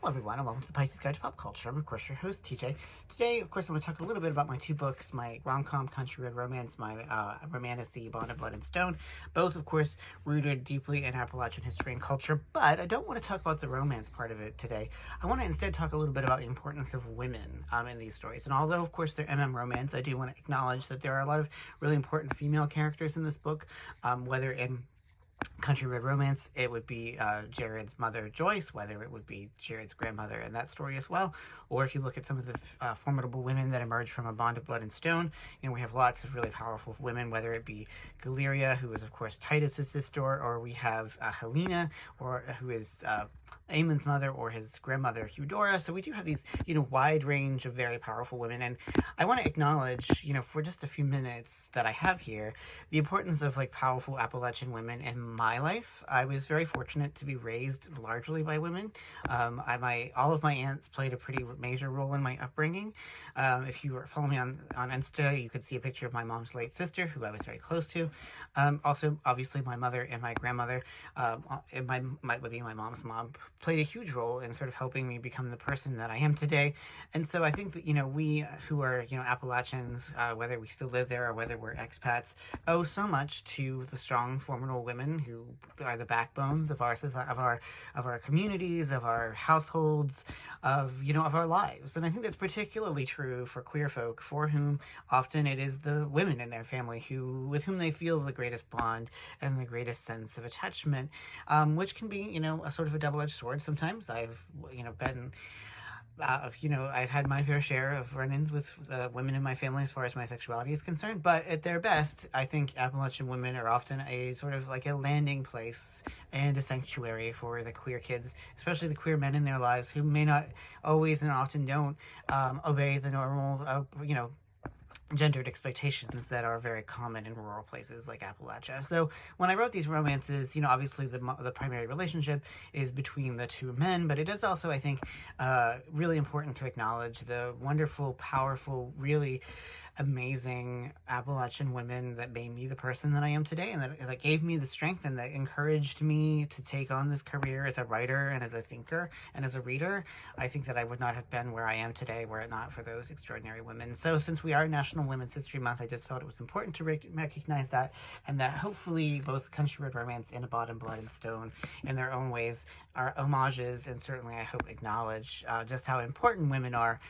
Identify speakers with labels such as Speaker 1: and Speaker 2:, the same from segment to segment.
Speaker 1: Hello everyone, and welcome to the Pisces Guide to Pop Culture. I'm of course your host, TJ. Today, of course, I'm going to talk a little bit about my two books, my rom-com Country Red Romance, my romantasy Bond of Blood and Stone, both of course rooted deeply in Appalachian history and culture, but I don't want to talk about the romance part of it today. I want to instead talk a little bit about the importance of women in these stories. And although of course they're MM romance, I do want to acknowledge that there are a lot of really important female characters in this book, whether in Country Red Romance, it would be Jared's mother, Joyce, whether it would be Jared's grandmother in that story as well, or if you look at some of the formidable women that emerge from A Bond of Blood and Stone, we have lots of really powerful women, whether it be Galeria, who is of course Titus's sister, or we have Helena, who is Aemon's mother, or his grandmother Eudora. So we do have these, wide range of very powerful women, and I want to acknowledge, for just a few minutes that I have here, the importance of powerful Appalachian women in my life. I was very fortunate to be raised largely by women. All of my aunts played a pretty major role in my upbringing. If you follow me on Insta, you could see a picture of my mom's late sister, who I was very close to. Also, obviously, my mother and my grandmother, and would be my mom's mom, played a huge role in sort of helping me become the person that I am today. And so I think that, we who are, Appalachians, whether we still live there or whether we're expats, owe so much to the strong, formidable women who are the backbones of our communities, of our households, of our lives. And I think that's particularly true for queer folk, for whom often it is the women in their family with whom they feel the greatest bond and the greatest sense of attachment, which can be, a sort of a double-edged sword sometimes. I've, been I've had my fair share of run-ins with women in my family as far as my sexuality is concerned, but at their best, I think Appalachian women are often a sort of a landing place and a sanctuary for the queer kids, especially the queer men in their lives who may not always and often don't obey the normal, gendered expectations that are very common in rural places like Appalachia. So when I wrote these romances, obviously the primary relationship is between the two men, but it is also, I think, really important to acknowledge the wonderful, powerful, really amazing Appalachian women that made me the person that I am today, and that gave me the strength and that encouraged me to take on this career as a writer and as a thinker and as a reader. I think that I would not have been where I am today were it not for those extraordinary women. So since we are National Women's History Month, I just felt it was important to recognize that, and that hopefully both Country Red Romance and A Bond of Blood and Stone in their own ways are homages, and certainly I hope acknowledge just how important women are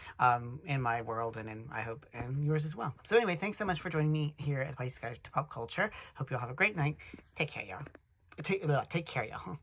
Speaker 1: in my world, and I hope in yours as well. So anyway, thanks so much for joining me here at Pisces Guide to Pop Culture. Hope you all have a great night. Take care, y'all. Take care, y'all.